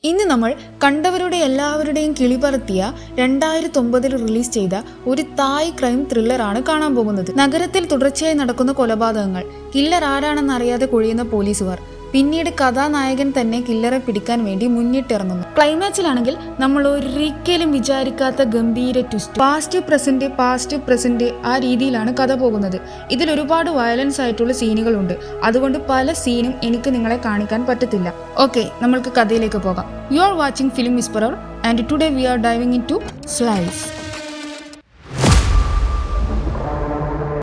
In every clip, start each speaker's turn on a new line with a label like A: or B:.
A: ഇന്ന് നമ്മൾ കണ്ടവരുടെ എല്ലാവരുടെയും കിളിപറത്തിയ 2009 റിലീസ് ചെയ്ത ഒരു തായ് ക്രൈം ത്രില്ലറാണ് കാണാൻ പോകുന്നത്. നഗരത്തിൽ തുടർച്ചയായി നടക്കുന്ന കൊലപാതകങ്ങൾ, കില്ലർ ആരാണെന്ന് അറിയാതെ കുഴിയുന്ന പോലീസുകാർ, പിന്നീട് കഥാനായകൻ തന്നെ കില്ലറെ പിടിക്കാൻ വേണ്ടി മുന്നിട്ടിറങ്ങുന്നു. ക്ലൈമാക്സിലാണെങ്കിൽ നമ്മൾ ഒരിക്കലും വിചാരിക്കാത്ത ഗംഭീര ട്വിസ്റ്റ്, പാസ്റ്റ് പ്രസന്റ് ആ രീതിയിലാണ് കഥ പോകുന്നത്. ഇതിൽ ഒരുപാട് വയലൻസ് ആയിട്ടുള്ള സീനുകളുണ്ട്. അതുകൊണ്ട് പല സീനും എനിക്ക് നിങ്ങളെ കാണിക്കാൻ പറ്റത്തില്ല. ഓക്കെ, നമ്മൾക്ക് കഥയിലേക്ക് പോകാം. You are watching film whisperer and today we are diving into slice.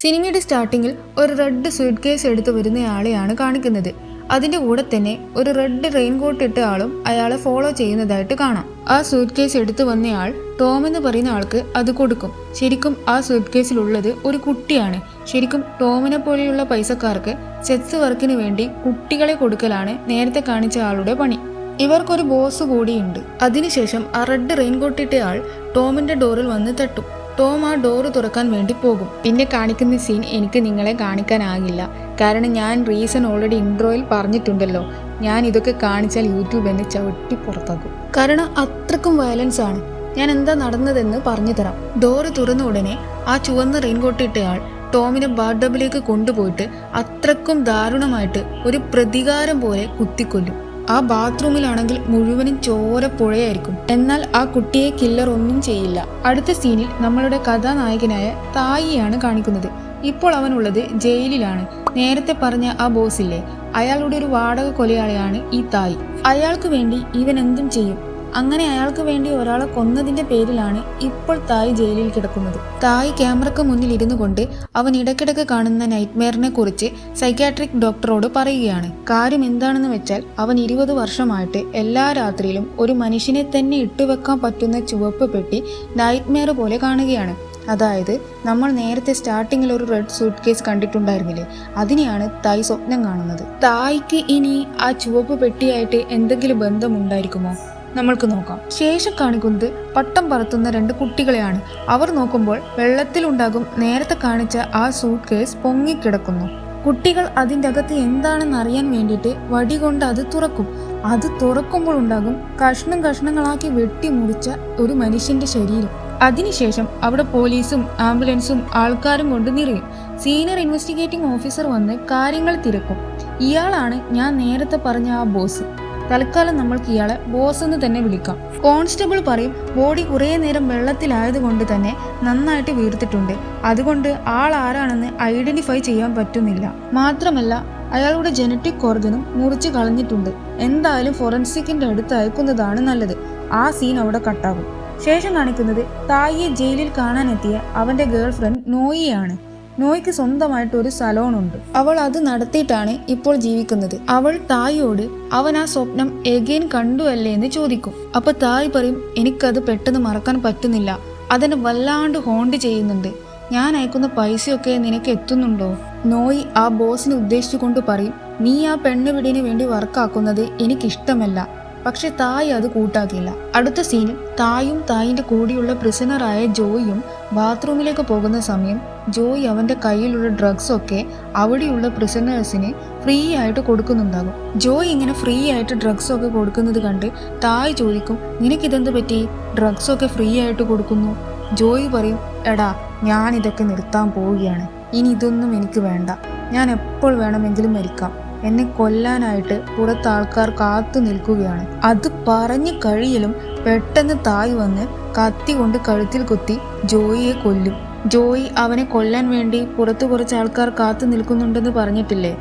A: സിനിമയുടെ സ്റ്റാർട്ടിങ്ങിൽ ഒരു റെഡ് സ്യൂട്ട് കേസ് എടുത്തു വരുന്നയാളെയാണ് കാണിക്കുന്നത്. അതിന്റെ കൂടെ തന്നെ ഒരു റെഡ് റെയിൻകോട്ട് ഇട്ട ആളും അയാളെ ഫോളോ ചെയ്യുന്നതായിട്ട് കാണാം. ആ സൂട്ട് കേസ് എടുത്തു വന്നയാൾ ടോം എന്ന് പറയുന്ന ആൾക്ക് അത് കൊടുക്കും. ശരിക്കും ആ സൂട്ട് കേസിലുള്ളത് ഒരു കുട്ടിയാണ്. ശരിക്കും ടോമിനെ പോലെയുള്ള പൈസക്കാർക്ക് സെക്സ് വർക്കിന് വേണ്ടി കുട്ടികളെ കൊടുക്കലാണ് നേരത്തെ കാണിച്ച ആളുടെ പണി. ഇവർക്കൊരു ബോസ് കൂടിയുണ്ട്. അതിനുശേഷം ആ റെഡ് റെയിൻകോട്ട് ഇട്ട ആൾ ടോമിന്റെ ഡോറിൽ വന്ന് തട്ടും. ടോം ആ ഡോറ് തുറക്കാൻ വേണ്ടി പോകും. പിന്നെ കാണിക്കുന്ന സീൻ എനിക്ക് നിങ്ങളെ കാണിക്കാനാകില്ല, കാരണം ഞാൻ റീസൺ ഓൾറെഡി ഇൻട്രോയിൽ പറഞ്ഞിട്ടുണ്ടല്ലോ. ഞാൻ ഇതൊക്കെ കാണിച്ചാൽ യൂട്യൂബ് എന്നെ ചവിട്ടി പുറത്താക്കും, കാരണം അത്രക്കും വയലൻസ് ആണ്. ഞാൻ എന്താ നടന്നതെന്ന് പറഞ്ഞു തരാം. ഡോറ് തുറന്ന ഉടനെ ആ ചുവന്ന റെയിൻകോട്ട് ഇട്ടയാൾ ടോമിനെ ബാർഡബിലേക്ക് കൊണ്ടുപോയിട്ട് അത്രക്കും ദാരുണമായിട്ട് ഒരു പ്രതികാരം പോലെ കുത്തിക്കൊല്ലും. ആ ബാത്റൂമിലാണെങ്കിൽ മുഴുവനും ചോരപ്പുഴയായിരിക്കും. എന്നാൽ ആ കുട്ടിയെ കില്ലർ ഒന്നും ചെയ്യില്ല. അടുത്ത സീനിൽ നമ്മളുടെ കഥാനായകനായ തായിയാണ് കാണിക്കുന്നത്. ഇപ്പോൾ അവനുള്ളത് ജയിലിലാണ്. നേരത്തെ പറഞ്ഞ ആ ബോസില്ലേ, അയാളുടെ ഒരു വാടക കൊലയാളിയാണ് ഈ തായി. അയാൾക്ക് വേണ്ടി ഇവൻ എന്തും ചെയ്യും. അങ്ങനെ അയാൾക്ക് വേണ്ടി ഒരാളെ കൊന്നതിന്റെ പേരിലാണ് ഇപ്പോൾ തായ് ജയിലിൽ കിടക്കുന്നത്. തായ് ക്യാമറക്ക് മുന്നിൽ ഇരുന്നു കൊണ്ട് അവൻ ഇടയ്ക്കിടയ്ക്ക് കാണുന്ന നൈറ്റ്മെയറിനെ കുറിച്ച് സൈക്യാട്രിക് ഡോക്ടറോട് പറയുകയാണ്. കാര്യം എന്താണെന്ന് വെച്ചാൽ അവൻ 20 വർഷമായിട്ട് എല്ലാ രാത്രിയിലും ഒരു മനുഷ്യനെ തന്നെ ഇട്ടുവെക്കാൻ പറ്റുന്ന ചുവപ്പ് പെട്ടി നൈറ്റ്മെയർ പോലെ കാണുകയാണ്. അതായത് നമ്മൾ നേരത്തെ സ്റ്റാർട്ടിങ്ങിൽ ഒരു റെഡ് സൂട്ട് കേസ് കണ്ടിട്ടുണ്ടായിരുന്നില്ലേ, അതിനെയാണ് തായ് സ്വപ്നം കാണുന്നത്. തായ്ക്ക് ഇനി ആ ചുവപ്പ് പെട്ടിയായിട്ട് എന്തെങ്കിലും ബന്ധമുണ്ടായിരിക്കുമോ? നമ്മൾക്ക് നോക്കാം. ശേഷം കാണിക്കുന്നത് പട്ടം പറത്തുന്ന 2 കുട്ടികളെയാണ്. അവർ നോക്കുമ്പോൾ വെള്ളത്തിലുണ്ടാകും നേരത്തെ കാണിച്ച ആ സൂട്ട് കേസ് പൊങ്ങിക്കിടക്കുന്നു. കുട്ടികൾ അതിൻ്റെ അകത്ത് എന്താണെന്ന് അറിയാൻ വേണ്ടിയിട്ട് വടി കൊണ്ട് അത് തുറക്കും. അത് തുറക്കുമ്പോൾ ഉണ്ടാകും കഷ്ണങ്ങളാക്കി വെട്ടിമുറിച്ച ഒരു മനുഷ്യന്റെ ശരീരം. അതിനുശേഷം അവിടെ പോലീസും ആംബുലൻസും ആൾക്കാരും കൊണ്ട് നിറയും. സീനിയർ ഇൻവെസ്റ്റിഗേറ്റിംഗ് ഓഫീസർ വന്ന് കാര്യങ്ങൾ തിരക്കും. ഇയാളാണ് ഞാൻ നേരത്തെ പറഞ്ഞ ആ ബോസ്. തൽക്കാലം നമ്മൾക്ക് ഇയാളെ ബോസ് എന്ന് തന്നെ വിളിക്കാം. കോൺസ്റ്റബിൾ പറയും ബോഡി കുറേ നേരം വെള്ളത്തിലായതുകൊണ്ട് തന്നെ നന്നായിട്ട് വീർത്തിട്ടുണ്ട്. അതുകൊണ്ട് ആൾ ആരാണെന്ന് ഐഡന്റിഫൈ ചെയ്യാൻ പറ്റുന്നില്ല. മാത്രമല്ല അയാളുടെ ജനറ്റിക് ഓർഗനും മുറിച്ച് കളഞ്ഞിട്ടുണ്ട്. എന്തായാലും ഫോറൻസിക്കിന്റെ അടുത്ത് അയക്കുന്നതാണ് നല്ലത്. ആ സീൻ അവിടെ കട്ടാകും. ശേഷം കാണിക്കുന്നത് തായിയെ ജയിലിൽ കാണാനെത്തിയ അവന്റെ ഗേൾ ഫ്രണ്ട് നോയിയാണ്. നോയ്ക്ക് സ്വന്തമായിട്ട് ഒരു സലോണുണ്ട്. അവൾ അത് നടത്തിയിട്ടാണ് ഇപ്പോൾ ജീവിക്കുന്നത്. അവൾ തായിയോട് അവൻ ആ സ്വപ്നം എഗെയിൻ കണ്ടു അല്ലേ എന്ന് ചോദിക്കും. അപ്പൊ തായ് പറയും എനിക്കത് പെട്ടെന്ന് മറക്കാൻ പറ്റുന്നില്ല, അതെന്നെ വല്ലാണ്ട് ഹോണ്ട് ചെയ്യുന്നുണ്ട്. ഞാൻ അയക്കുന്ന പൈസയൊക്കെ നിനക്ക് എത്തുന്നുണ്ടോ? നോയ് ആ ബോസിനെ ഉദ്ദേശിച്ചുകൊണ്ട് പറയും നീ ആ പെണ്ണുവിടിന് വേണ്ടി വർക്കാക്കുന്നത് എനിക്കിഷ്ടമല്ല. പക്ഷെ തായ് അത് കൂട്ടാക്കിയില്ല. അടുത്ത സീനിൽ തായും തായിന്റെ കൂടെയുള്ള പ്രിസണറായ ജോയിയും ബാത്റൂമിലേക്ക് പോകുന്ന സമയം ജോയ് അവന്റെ കയ്യിലുള്ള ഡ്രഗ്സ് ഒക്കെ അവിടെയുള്ള പ്രിസണേഴ്സിന് ഫ്രീ ആയിട്ട് കൊടുക്കുന്നുണ്ടാകും. ജോയ് ഇങ്ങനെ ഫ്രീ ആയിട്ട് ഡ്രഗ്സ് ഒക്കെ കൊടുക്കുന്നത് കണ്ട് തായ് ചോദിക്കും നിനക്കിതെന്ത് പറ്റി, ഡ്രഗ്സ് ഒക്കെ ഫ്രീ ആയിട്ട് കൊടുക്കുന്നു? ജോയ് പറയും എടാ ഞാൻ ഇതൊക്കെ നിർത്താൻ പോവുകയാണ്, ഇനി ഇതൊന്നും എനിക്ക് വേണ്ട, ഞാൻ എപ്പോൾ വേണമെങ്കിലും മരിക്കാം, എന്നെ കൊല്ലാനായിട്ട് പുറത്ത് ആൾക്കാർ കാത്തു നിൽക്കുകയാണ്. അത് പറഞ്ഞു കഴിയലും പെട്ടെന്ന് തായ് വന്ന് കത്തി കൊണ്ട് കഴുത്തിൽ കുത്തി ജോയിയെ കൊല്ലും. ജോയി അവനെ കൊല്ലാൻ വേണ്ടി പുറത്ത് കുറച്ച് ആൾക്കാർ കാത്തു നിൽക്കുന്നുണ്ടെന്ന് പറഞ്ഞിട്ടില്ലേ,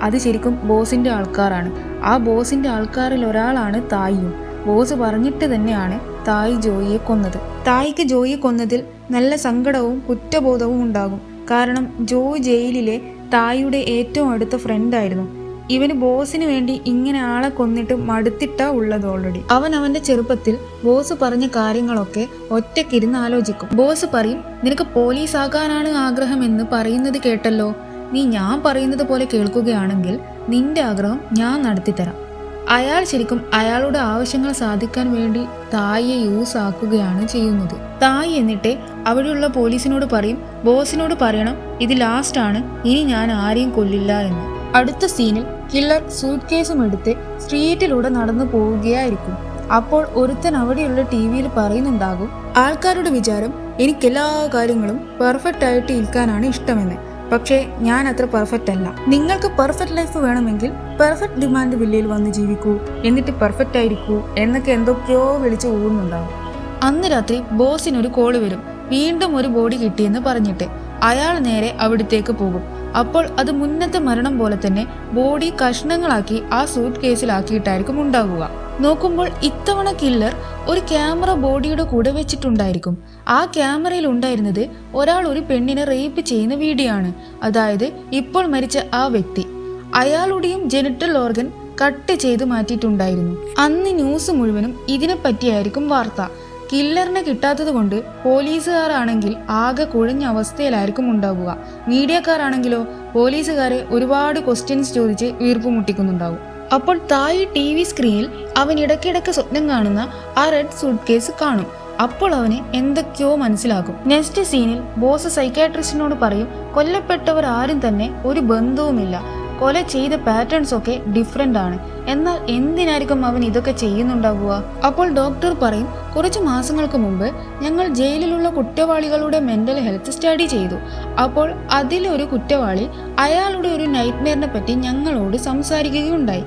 A: അത് ശരിക്കും ബോസിന്റെ ആൾക്കാരാണ്. ആ ബോസിന്റെ ആൾക്കാരിൽ ഒരാളാണ് തായിയും. ബോസ് പറഞ്ഞിട്ട് തന്നെയാണ് തായ് ജോയിയെ കൊന്നത്. തായ്ക്ക് ജോയിയെ കൊന്നതിൽ നല്ല സങ്കടവും കുറ്റബോധവും ഉണ്ടാകും. കാരണം ജോയ് ജയിലിലെ തായിയുടെ ഏറ്റവും അടുത്ത ഫ്രണ്ടായിരുന്നു. ഇവന് ബോസിന് വേണ്ടി ഇങ്ങനെ ആളെ കൊന്നിട്ട് മടുത്തിട്ടാ ഉള്ളത് ഓൾറെഡി. അവൻ അവന്റെ ചെറുപ്പത്തിൽ ബോസ് പറഞ്ഞ കാര്യങ്ങളൊക്കെ ഒറ്റയ്ക്കിരുന്ന് ആലോചിക്കും. ബോസ് പറയും നിനക്ക് പോലീസ് ആകാനാണ് ആഗ്രഹമെന്ന് പറയുന്നത് കേട്ടല്ലോ, നീ ഞാൻ പറയുന്നത് പോലെ കേൾക്കുകയാണെങ്കിൽ നിന്റെ ആഗ്രഹം ഞാൻ നടത്തിത്തരാം. അയാൾ ശരിക്കും അയാളുടെ ആവശ്യങ്ങൾ സാധിക്കാൻ വേണ്ടി തായിയെ യൂസ് ആക്കുകയാണ് ചെയ്യുന്നത്. തായ് എന്നിട്ട് അവിടെയുള്ള പോലീസിനോട് പറയും ബോസിനോട് പറയണം ഇത് ലാസ്റ്റ് ആണ്, ഇനി ഞാൻ ആരെയും കൊല്ലില്ല എന്ന്. അടുത്ത സീനിൽ കില്ലർ സൂട്ട് കേസും എടുത്ത് സ്ട്രീറ്റിലൂടെ നടന്നു പോവുകയായിരിക്കും. അപ്പോൾ ഒരുത്തൻ അവിടെയുള്ള TV-യിൽ പറയുന്നുണ്ടാകും, ആൾക്കാരുടെ വിചാരം എനിക്കെല്ലാ കാര്യങ്ങളും പെർഫെക്റ്റ് ആയിട്ട് ഇരിക്കാനാണ് ഇഷ്ടമെന്ന്. പക്ഷേ ഞാൻ അത്ര പെർഫെക്റ്റ് അല്ല. നിങ്ങൾക്ക് പെർഫെക്റ്റ് ലൈഫ് വേണമെങ്കിൽ പെർഫെക്റ്റ് ഡിമാൻഡ് വില്ലയിൽ വന്ന് ജീവിക്കൂ, എന്നിട്ട് പെർഫെക്റ്റ് ആയിരിക്കൂ എന്നൊക്കെ എന്തൊക്കെയോ വിളിച്ച് ഊന്നുണ്ടാകും. അന്ന് രാത്രി ബോസിനൊരു കോള് വരും, വീണ്ടും ഒരു ബോഡി കിട്ടിയെന്ന് പറഞ്ഞിട്ട്. അയാൾ നേരെ അവിടത്തേക്ക് പോകും. അപ്പോൾ അത് മുന്നത്തെ മരണം പോലെ തന്നെ ബോഡി കഷ്ണങ്ങളാക്കി ആ സൂട്ട് കേസിലാക്കിയിട്ടായിരിക്കും ഉണ്ടാകുക. നോക്കുമ്പോൾ ഇത്തവണ കില്ലർ ഒരു ക്യാമറ ബോഡിയുടെ കൂടെ വെച്ചിട്ടുണ്ടായിരിക്കും. ആ ക്യാമറയിൽ ഉണ്ടായിരുന്നത് ഒരാൾ ഒരു പെണ്ണിനെ റേപ്പ് ചെയ്യുന്ന വീഡിയോ ആണ്. അതായത് ഇപ്പോൾ മരിച്ച ആ വ്യക്തി. അയാളുടെയും ജെനിറ്റൽ ഓർഗൻ കട്ട് ചെയ്ത് മാറ്റിയിട്ടുണ്ടായിരുന്നു. അന്ന് ന്യൂസ് മുഴുവനും ഇതിനെപ്പറ്റിയായിരിക്കും വാർത്ത. കില്ലറിനെ കിട്ടാത്തത് കൊണ്ട് പോലീസുകാരാണെങ്കിൽ ആകെ കുഴഞ്ഞ അവസ്ഥയിലായിരിക്കും ഉണ്ടാവുക. മീഡിയക്കാരാണെങ്കിലോ പോലീസുകാരെ ഒരുപാട് ക്വസ്റ്റ്യൻസ് ചോദിച്ച് വീർപ്പ് മുട്ടിക്കുന്നുണ്ടാവും. അപ്പോൾ താഴെ TV സ്ക്രീനിൽ അവൻ ഇടയ്ക്കിടയ്ക്ക് സ്വപ്നം കാണുന്ന ആ റെഡ് സൂട്ട് കേസ് കാണും. അപ്പോൾ അവന് എന്തൊക്കെയോ മനസ്സിലാകും. നെക്സ്റ്റ് സീനിൽ ബോസ് സൈക്കാട്രിസ്റ്റിനോട് പറയും, കൊല്ലപ്പെട്ടവർ ആരും തന്നെ ഒരു ബന്ധവുമില്ല, കൊല ചെയ്ത പാറ്റേൺസ് ഒക്കെ ഡിഫറെന്റ് ആണ്. എന്നാൽ എന്തിനായിരിക്കും അവൻ ഇതൊക്കെ ചെയ്യുന്നുണ്ടാവുക? അപ്പോൾ ഡോക്ടർ പറയും, കുറച്ച് മാസങ്ങൾക്ക് മുമ്പ് ഞങ്ങൾ ജയിലിലുള്ള കുറ്റവാളികളുടെ മെന്റൽ ഹെൽത്ത് സ്റ്റഡി ചെയ്തു. അപ്പോൾ അതിലൊരു കുറ്റവാളി അയാളുടെ ഒരു നൈറ്റ്മെയറിനെ പറ്റി ഞങ്ങളോട് സംസാരിക്കുകയുണ്ടായി.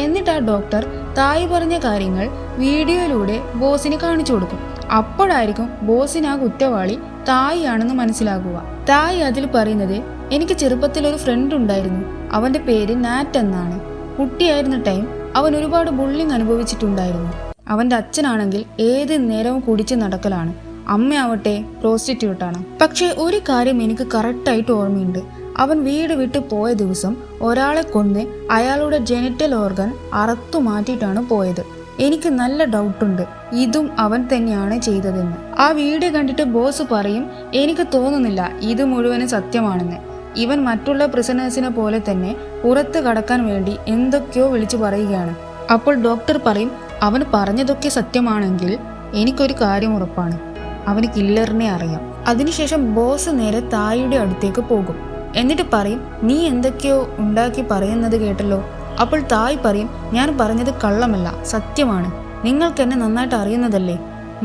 A: എന്നിട്ട് ആ ഡോക്ടർ തായ് പറഞ്ഞ കാര്യങ്ങൾ വീഡിയോയിലൂടെ ബോസിന് കാണിച്ചു കൊടുക്കും. അപ്പോഴായിരിക്കും ബോസിന് ആ കുറ്റവാളി തായ് ആണെന്ന് മനസ്സിലാകുക. തായ് അതിൽ പറയുന്നത്, എനിക്ക് ചെറുപ്പത്തിൽ ഒരു ഫ്രണ്ട് ഉണ്ടായിരുന്നു, അവന്റെ പേര് നാറ്റ് എന്നാണ്. കുട്ടിയായിരുന്ന ടൈം അവൻ ഒരുപാട് ബുള്ളിങ് അനുഭവിച്ചിട്ടുണ്ടായിരുന്നു. അവന്റെ അച്ഛനാണെങ്കിൽ ഏത് നേരവും കുടിച്ച് നടക്കലാണ്, അമ്മയാവട്ടെ പ്രോസ്റ്റിറ്റ്യൂട്ടാണ്. പക്ഷേ ഒരു കാര്യം എനിക്ക് കറക്റ്റായിട്ട് ഓർമ്മയുണ്ട്, അവൻ വീട് വിട്ട് പോയ ദിവസം ഒരാളെ കൊന്ന് അയാളുടെ ജെനിറ്റൽ ഓർഗൻ അറുത്തു മാറ്റിയിട്ടാണ് പോയത്. എനിക്ക് നല്ല ഡൗട്ടുണ്ട് ഇതും അവൻ തന്നെയാണ് ചെയ്തതെന്ന്. ആ വീഡിയോ കണ്ടിട്ട് ബോസ് പറയും, എനിക്ക് തോന്നുന്നില്ല ഇത് മുഴുവനും സത്യമാണെന്ന്. ഇവൻ മറ്റുള്ള പ്രിസണേഴ്സിനെ പോലെ തന്നെ പുറത്ത് കടക്കാൻ വേണ്ടി എന്തൊക്കെയോ വിളിച്ചു പറയുകയാണ്. അപ്പോൾ ഡോക്ടർ പറയും, അവൻ പറഞ്ഞതൊക്കെ സത്യമാണെങ്കിൽ എനിക്കൊരു കാര്യം ഉറപ്പാണ്, അവന് കില്ലറിനെ അറിയാം. അതിനുശേഷം ബോസ് നേരെ തായുടെ അടുത്തേക്ക് പോകും. എന്നിട്ട് പറയും, നീ എന്തൊക്കെയോ ഉണ്ടാക്കി പറയുന്നത് കേട്ടല്ലോ. അപ്പോൾ തായ് പറയും, ഞാൻ പറഞ്ഞത് കള്ളമല്ല, സത്യമാണ്. നിങ്ങൾക്ക് എന്നെ നന്നായിട്ട് അറിയുന്നതല്ലേ.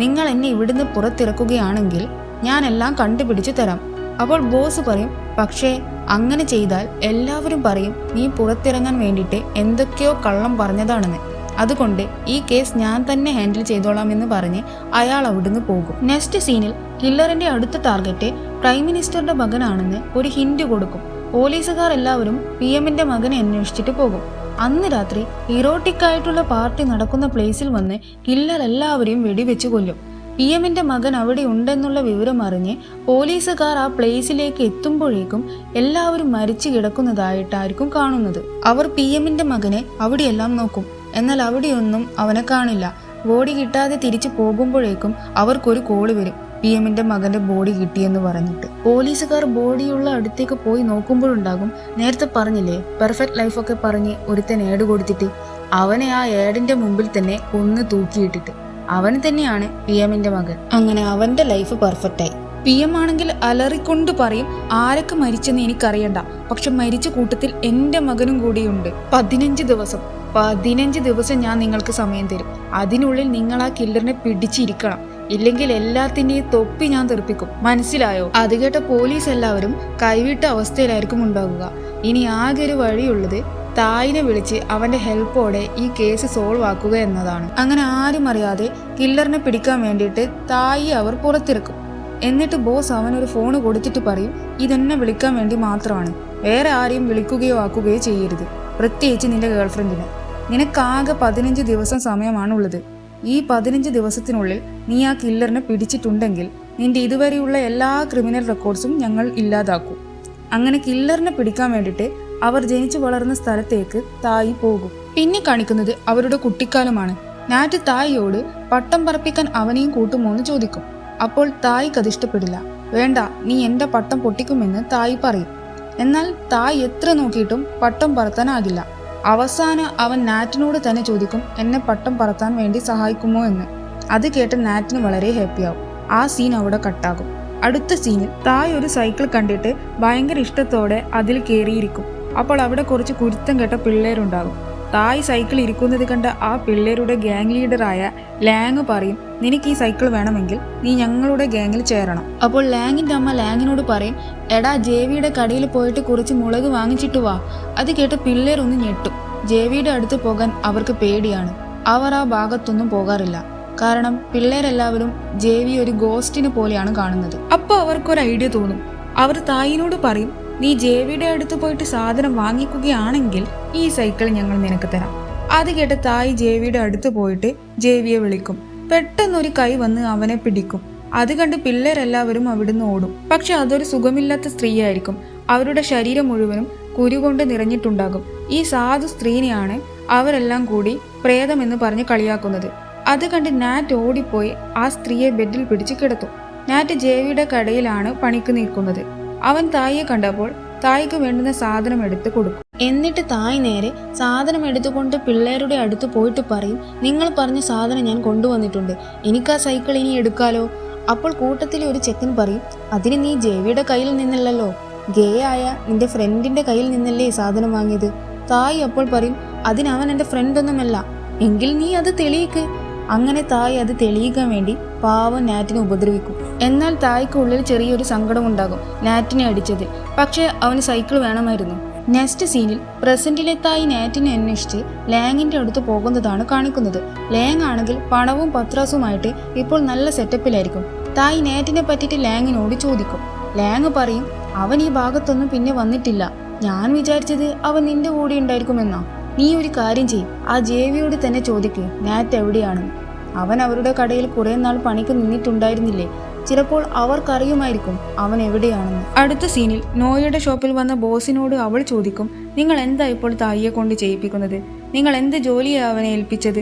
A: നിങ്ങൾ എന്നെ ഇവിടുന്ന് പുറത്തിറക്കുകയാണെങ്കിൽ ഞാൻ എല്ലാം കണ്ടുപിടിച്ചു തരാം. അപ്പോൾ ബോസ് പറയും, പക്ഷേ അങ്ങനെ ചെയ്താൽ എല്ലാവരും പറയും നീ പുറത്തിറങ്ങാൻ വേണ്ടിയിട്ട് എന്തൊക്കെയോ കള്ളം പറഞ്ഞതാണെന്ന്. അതുകൊണ്ട് ഈ കേസ് ഞാൻ തന്നെ ഹാൻഡിൽ ചെയ്തോളാം എന്ന് പറഞ്ഞ് അയാൾ അവിടുന്ന് പോകും. നെക്സ്റ്റ് സീനിൽ കില്ലറിന്റെ അടുത്ത ടാർഗറ്റ് പ്രൈം മിനിസ്റ്ററുടെ മകനാണെന്ന് ഒരു ഹിന്റ് കൊടുക്കും. പോലീസുകാർ എല്ലാവരും PM-ന്റെ മകനെ അന്വേഷിച്ചിട്ട് പോകും. അന്ന് രാത്രി ഇറോട്ടിക് ആയിട്ടുള്ള പാർട്ടി നടക്കുന്ന പ്ലേസിൽ വന്ന് കില്ലർ എല്ലാവരെയും വെടിവെച്ച് കൊല്ലും. PM-ന്റെ മകൻ അവിടെ ഉണ്ടെന്നുള്ള വിവരം അറിഞ്ഞ് പോലീസുകാർ ആ പ്ലേസിലേക്ക് എത്തുമ്പോഴേക്കും എല്ലാവരും മരിച്ചു കിടക്കുന്നതായിട്ടായിരിക്കും കാണുന്നത്. അവർ PM-ന്റെ മകനെ അവിടെയെല്ലാം നോക്കും, എന്നാൽ അവിടെയൊന്നും അവനെ കാണില്ല. ബോഡി കിട്ടാതെ തിരിച്ചു പോകുമ്പോഴേക്കും അവർക്കൊരു കോള് വരും, PM-ന്റെ മകന്റെ ബോഡി കിട്ടിയെന്ന് പറഞ്ഞിട്ട്. പോലീസുകാർ ബോഡിയുള്ള അടുത്തേക്ക് പോയി നോക്കുമ്പോഴുണ്ടാകും, നേരത്തെ പറഞ്ഞില്ലേ പെർഫെക്റ്റ് ലൈഫൊക്കെ പറഞ്ഞ് ഒരുത്തൻ ഏഡ് കൊടുത്തിട്ട്, അവനെ ആ ഏഡിന്റെ മുമ്പിൽ തന്നെ കൊന്ന് തൂക്കിയിട്ടിട്ട്. അവൻ തന്നെയാണ് PM-ന്റെ മകൻ. അങ്ങനെ അവന്റെ ലൈഫ് പെർഫെക്റ്റായി. PM ആണെങ്കിൽ അലറിക്കൊണ്ട് പറയും, ആരൊക്കെ മരിച്ചെന്ന് എനിക്കറിയണ്ട, പക്ഷെ മരിച്ച കൂട്ടത്തിൽ എൻ്റെ മകനും കൂടിയുണ്ട്. 15 ദിവസം ഞാൻ നിങ്ങൾക്ക് സമയം തരും. അതിനുള്ളിൽ നിങ്ങൾ ആ കില്ലറിനെ പിടിച്ചിരിക്കണം, ഇല്ലെങ്കിൽ എല്ലാത്തിൻ്റെയും തൊപ്പി ഞാൻ തെറിപ്പിക്കും, മനസ്സിലായോ? അത് കേട്ട പോലീസ് എല്ലാവരും കൈവിട്ട അവസ്ഥയിലായിരിക്കും ഉണ്ടാവുക. ഇനി ആകെ ഒരു വഴിയുള്ളത് തായിനെ വിളിച്ച് അവന്റെ ഹെൽപ്പോടെ ഈ കേസ് സോൾവ് ആക്കുക എന്നതാണ്. അങ്ങനെ ആരും അറിയാതെ കില്ലറിനെ പിടിക്കാൻ വേണ്ടിയിട്ട് തായി അവർ പുറത്തിറക്കും. എന്നിട്ട് ബോസ് അവനൊരു ഫോൺ കൊടുത്തിട്ട് പറയും, ഇതെന്നെ വിളിക്കാൻ വേണ്ടി മാത്രമാണ്, വേറെ ആരെയും വിളിക്കുകയോ ആക്കുകയോ ചെയ്യരുത്, പ്രത്യേകിച്ച് നിന്റെ ഗേൾഫ്രണ്ടിനെ. നിനക്കാകെ 15 ദിവസം സമയമാണുള്ളത്. ഈ 15 ദിവസത്തിനുള്ളിൽ നീ ആ കില്ലറിനെ പിടിച്ചിട്ടുണ്ടെങ്കിൽ നിന്റെ ഇതുവരെയുള്ള എല്ലാ ക്രിമിനൽ റെക്കോർഡ്സും ഞങ്ങൾ ഇല്ലാതാക്കും. അങ്ങനെ കില്ലറിനെ പിടിക്കാൻ വേണ്ടിയിട്ട് അവർ ജനിച്ചു വളർന്ന സ്ഥലത്തേക്ക് തായി പോകും. പിന്നെ കാണിക്കുന്നത് അവരുടെ കുട്ടിക്കാലമാണ്. നാറ്റ് തായിയോട് പട്ടം പറപ്പിക്കാൻ അവനെയും കൂട്ടുമോന്ന് ചോദിക്കും. അപ്പോൾ തായിക്ക് അത് ഇഷ്ടപ്പെടില്ല. വേണ്ട, നീ എൻ്റെ പട്ടം പൊട്ടിക്കുമെന്ന് തായി പറയും. എന്നാൽ തായ് എത്ര നോക്കിയിട്ടും പട്ടം പറത്താനാകില്ല. അവസാനം അവൻ നാറ്റിനോട് തന്നെ ചോദിക്കും, എന്നെ പട്ടം പറത്താൻ വേണ്ടി സഹായിക്കുമോ എന്ന്. അത് കേട്ട് നാറ്റിന് വളരെ ഹാപ്പിയാവും. ആ സീൻ അവിടെ കട്ടാകും. അടുത്ത സീനിൽ തായ് ഒരു സൈക്കിൾ കണ്ടിട്ട് ഭയങ്കര ഇഷ്ടത്തോടെ അതിൽ കയറിയിരിക്കും. അപ്പോൾ അവിടെ കുറച്ച് കുരുത്തം കേട്ട പിള്ളേരുണ്ടാകും. അവർ തായിയെ വിളിച്ച് പറയും, തായ് തായ് സൈക്കിൾ ഇരിക്കുന്നത് കണ്ട ആ പിള്ളേരുടെ ഗ്യാങ് ലീഡറായ ലാങ് പറയും, നിനക്ക് ഈ സൈക്കിൾ വേണമെങ്കിൽ നീ ഞങ്ങളുടെ ഗ്യാങ്ങിൽ ചേരണം. അപ്പോൾ ലാങ്ങിന്റെ അമ്മ ലാങ്ങിനോട് പറയും, എടാ ജേവിയുടെ കടയിൽ പോയിട്ട് കുറച്ച് മുളക് വാങ്ങിച്ചിട്ട് വാ. അത് കേട്ട് പിള്ളേർ ഒന്ന് ഞെട്ടും. ജേവിയുടെ അടുത്ത് പോകാൻ അവർക്ക് പേടിയാണ്. അവർ ആ ഭാഗത്തൊന്നും പോകാറില്ല. കാരണം പിള്ളേരെല്ലാവരും ജേവി ഒരു ഗോസ്റ്റിനെ പോലെയാണ് കാണുന്നത്. അപ്പോൾ അവർക്കൊരു ഐഡിയ തോന്നും. അവർ തായിനോട് പറയും, നീ ജേവിയുടെ അടുത്ത് പോയിട്ട് സാധനം വാങ്ങിക്കുകയാണെങ്കിൽ ഈ സൈക്കിൾ ഞങ്ങൾ നിനക്ക് തരാം. അത് കേട്ട് തായ് ജേവിയുടെ അടുത്ത് പോയിട്ട് ജേവിയെ വിളിക്കും. പെട്ടെന്നൊരു കൈ വന്ന് അവനെ പിടിക്കും. അത് കണ്ട് പിള്ളേരെല്ലാവരും അവിടുന്ന് ഓടും. പക്ഷെ അതൊരു സുഖമില്ലാത്ത സ്ത്രീയായിരിക്കും. അവരുടെ ശരീരം മുഴുവനും കുരുകൊണ്ട് നിറഞ്ഞിട്ടുണ്ടാകും. ഈ സാധു സ്ത്രീനെയാണ് അവരെല്ലാം കൂടി പ്രേതമെന്ന് പറഞ്ഞ് കളിയാക്കുന്നത്. അത് കണ്ട് നാറ്റ് ഓടിപ്പോയി ആ സ്ത്രീയെ ബെഡിൽ പിടിച്ച് കിടത്തും. നാറ്റ് ജേവിയുടെ കടയിലാണ് പണിക്ക് നിൽക്കുന്നത്. അവൻ തായിയെ കണ്ടപ്പോൾ തായിക്ക് വേണ്ടുന്ന സാധനം എടുത്ത് കൊടുക്കും. എന്നിട്ട് തായ് നേരെ സാധനം എടുത്തുകൊണ്ട് പിള്ളേരുടെ അടുത്ത് പോയിട്ട് പറയും, നിങ്ങൾ പറഞ്ഞ സാധനം ഞാൻ കൊണ്ടുവന്നിട്ടുണ്ട്, എനിക്ക് ആ സൈക്കിൾ ഇനി എടുക്കാലോ. അപ്പോൾ കൂട്ടത്തിലെ ഒരു ചെക്കൻ പറയും, അതിന് നീ ജേവിയുടെ കയ്യിൽ നിന്നല്ലല്ലോ, ഗേ ആയ നിന്റെ ഫ്രണ്ടിന്റെ കയ്യിൽ നിന്നല്ലേ സാധനം വാങ്ങിയത്. തായ് അപ്പോൾ പറയും, അതിനവൻ എൻ്റെ ഫ്രണ്ടൊന്നുമല്ല, എങ്കിൽ നീ അത് തെളിയിക്ക്. അങ്ങനെ തായ് അത് തെളിയിക്കാൻ വേണ്ടി പാവം നാറ്റിനെ ഉപദ്രവിക്കും. എന്നാൽ തായ്ക്ക് ഉള്ളിൽ ചെറിയൊരു സങ്കടം ഉണ്ടാകും നാറ്റിനെ അടിച്ചത്. പക്ഷേ അവന് സൈക്കിൾ വേണമായിരുന്നു. നെക്സ്റ്റ് സീനിൽ പ്രസന്റിലെ തായ് നാറ്റിനെ അന്വേഷിച്ച് ലാങ്ങിന്റെ അടുത്ത് പോകുന്നതാണ് കാണിക്കുന്നത്. ലാങ് ആണെങ്കിൽ പണവും പത്രാസുമായിട്ട് ഇപ്പോൾ നല്ല സെറ്റപ്പിലായിരിക്കും. തായ് നാറ്റിനെ പറ്റിയിട്ട് ലാങ്ങിനോട് ചോദിക്കും. ലാങ് പറയും, അവൻ ഈ ഭാഗത്തൊന്നും പിന്നെ വന്നിട്ടില്ല, ഞാൻ വിചാരിച്ചത് അവൻ നിന്റെ കൂടെ ഉണ്ടായിരിക്കുമെന്നാ. നീ ഒരു കാര്യം ചെയ്യ്, ആ ജേവിയോട് തന്നെ ചോദിക്ക് നാറ്റ് എവിടെയാണെന്ന്. അവൻ അവരുടെ കടയിൽ കുറെ നാൾ പണിക്ക് നിന്നിട്ടുണ്ടായിരുന്നില്ലേ, ചിലപ്പോൾ അവർക്കറിയുമായിരിക്കും അവൻ എവിടെയാണെന്ന്. അടുത്ത സീനിൽ നോയയുടെ ഷോപ്പിൽ വന്ന ബോസിനോട് അവൾ ചോദിക്കും, നിങ്ങൾ എന്താ ഇപ്പോൾ തായിയെ കൊണ്ട് ചെയ്യിപ്പിക്കുന്നത്? നിങ്ങൾ എന്ത് ജോലിയാണ് അവനെ ഏൽപ്പിച്ചത്?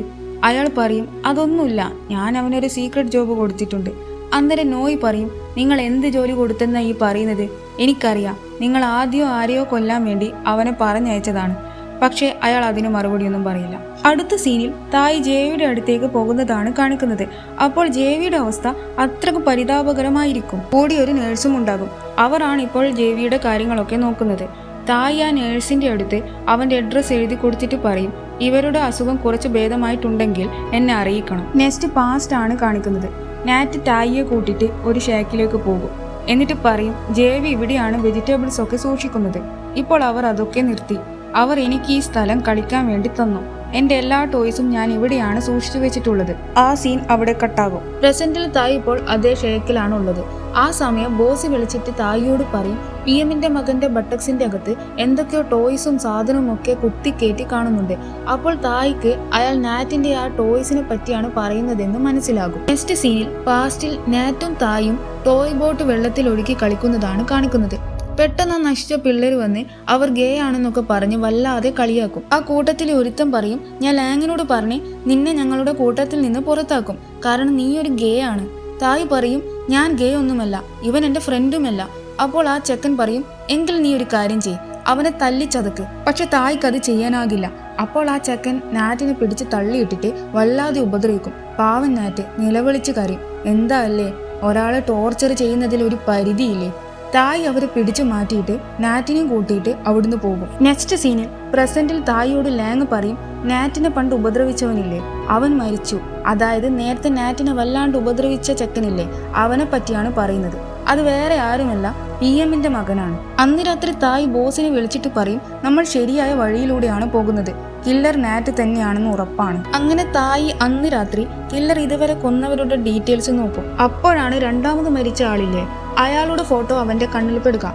A: അയാൾ പറയും, അതൊന്നുമില്ല, ഞാൻ അവനൊരു സീക്രട്ട് ജോബ് കൊടുത്തിട്ടുണ്ട്. അന്നേരം നോയ് പറയും, നിങ്ങൾ എന്ത് ജോലി കൊടുത്തെന്നാ ഈ പറയുന്നത്? എനിക്കറിയാം, നിങ്ങൾ ആദ്യം ആരെയോ കൊല്ലാൻ വേണ്ടി അവനെ പറഞ്ഞയച്ചതാണ്. പക്ഷേ അയാൾ അതിന് മറുപടിയൊന്നും പറയില്ല. അടുത്ത സീനിൽ തായ് ജേവിയുടെ അടുത്തേക്ക് പോകുന്നതാണ് കാണിക്കുന്നത്. അപ്പോൾ ജേവിയുടെ അവസ്ഥ അത്രക്ക് പരിതാപകരമായിരിക്കും. കൂടി ഒരു നേഴ്സും ഉണ്ടാകും. അവരാണ് ഇപ്പോൾ ജേവിയുടെ കാര്യങ്ങളൊക്കെ നോക്കുന്നത്. തായ് ആ നേഴ്സിന്റെ അടുത്ത് അവന്റെ അഡ്രസ്സ് എഴുതി കൊടുത്തിട്ട് പറയും, ഇവരുടെ അസുഖം കുറച്ച് ഭേദമായിട്ടുണ്ടെങ്കിൽ എന്നെ അറിയിക്കണം. നെക്സ്റ്റ് പാസ്റ്റ് ആണ് കാണിക്കുന്നത്. നാറ്റ് തായിയെ കൂട്ടിയിട്ട് ഒരു ഷാക്കിലേക്ക് പോകും. എന്നിട്ട് പറയും, ജേവി ഇവിടെയാണ് വെജിറ്റബിൾസ് ഒക്കെ സൂക്ഷിക്കുന്നത്. ഇപ്പോൾ അവർ അതൊക്കെ നിർത്തി. അവർ എനിക്ക് ഈ സ്ഥലം കളിക്കാൻ വേണ്ടി തന്നു. എൻ്റെ എല്ലാ ടോയ്സും ഞാൻ ഇവിടെയാണ് സൂക്ഷിച്ചു വെച്ചിട്ടുള്ളത്. ആ സീൻ അവിടെ കട്ടാകും. പ്രസന്റിൽ തായ് ഇപ്പോൾ അതേ ഷേക്കിലാണ് ഉള്ളത്. ആ സമയം ബോസ് വിളിച്ചിട്ട് തായിയോട് പറയും, പിഎമ്മിന്റെ മകന്റെ ബട്ടക്സിന്റെ അകത്ത് എന്തൊക്കെയോ ടോയ്സും സാധനവും ഒക്കെ കുത്തിക്കയറ്റി കാണുന്നുണ്ട്. അപ്പോൾ തായ്ക്ക് അയാൾ നാറ്റിന്റെ ആ ടോയ്സിനെ പറ്റിയാണ് പറയുന്നതെന്ന് മനസ്സിലാകും. നെക്സ്റ്റ് സീനിൽ പാസ്റ്റിൽ നാറ്റും തായും ടോയ് ബോട്ട് വെള്ളത്തിൽ ഒഴുകി കളിക്കുന്നതാണ് കാണിക്കുന്നത്. പെട്ടെന്ന് നശിച്ച പിള്ളേർ വന്ന് അവർ ഗേ ആണെന്നൊക്കെ പറഞ്ഞ് വല്ലാതെ കളിയാക്കും. ആ കൂട്ടത്തിലെ ഒരുത്തൻ പറയും, ഞാൻ ലാങ്ങിനോട് പറഞ്ഞ് നിന്നെ ഞങ്ങളുടെ കൂട്ടത്തിൽ നിന്ന് പുറത്താക്കും, കാരണം നീ ഒരു ഗേ ആണ്. തായ് പറയും, ഞാൻ ഗേ ഒന്നുമല്ല, ഇവൻ എൻ്റെ ഫ്രണ്ടുമല്ല. അപ്പോൾ ആ ചെക്കൻ പറയും, എങ്കിൽ നീ ഒരു കാര്യം ചെയ്യ്, അവനെ തല്ലിച്ചതക്ക്. പക്ഷെ തായ്ക്ക് അത് ചെയ്യാനാകില്ല. അപ്പോൾ ആ ചെക്കൻ നാറ്റിനെ പിടിച്ച് തള്ളിയിട്ടിട്ട് വല്ലാതെ ഉപദ്രവിക്കും. പാവൻ നാറ്റ് നിലവിളിച്ച് കരയും. എന്താ അല്ലേ, ഒരാളെ ടോർച്ചർ ചെയ്യുന്നതിൽ ഒരു പരിധിയില്ലേ. തായ് അവരെ പിടിച്ചു മാറ്റിയിട്ട് നാറ്റിനെയും കൂട്ടിയിട്ട് അവിടുന്ന് പോകും. നെക്സ്റ്റ് സീനിൽ പ്രസന്റിൽ തായിയോട് ലാങ് പറയും, നാറ്റിനെ പണ്ട് ഉപദ്രവിച്ചവനില്ലേ, അവൻ മരിച്ചു. അതായത് നേരത്തെ നാറ്റിനെ വല്ലാണ്ട് ഉപദ്രവിച്ച ചെക്കനില്ലേ, അവനെ പറ്റിയാണ് പറയുന്നത്. അത് വേറെ ആരുമല്ല, പിഎമ്മിന്റെ മകനാണ്. അന്ന് രാത്രി തായ് ബോസിനെ വിളിച്ചിട്ട് പറയും, നമ്മൾ ശരിയായ വഴിയിലൂടെയാണ് പോകുന്നത്, കില്ലർ നാറ്റ് തന്നെയാണെന്ന് ഉറപ്പാണ്. അങ്ങനെ തായ് അന്ന് രാത്രി കില്ലർ ഇതുവരെ കൊന്നവരുടെ ഡീറ്റെയിൽസ് നോക്കും. അപ്പോഴാണ് രണ്ടാമത് മരിച്ച ആളില്ലേ, അയാളുടെ ഫോട്ടോ അവന്റെ കണ്ണിൽ പെടുക.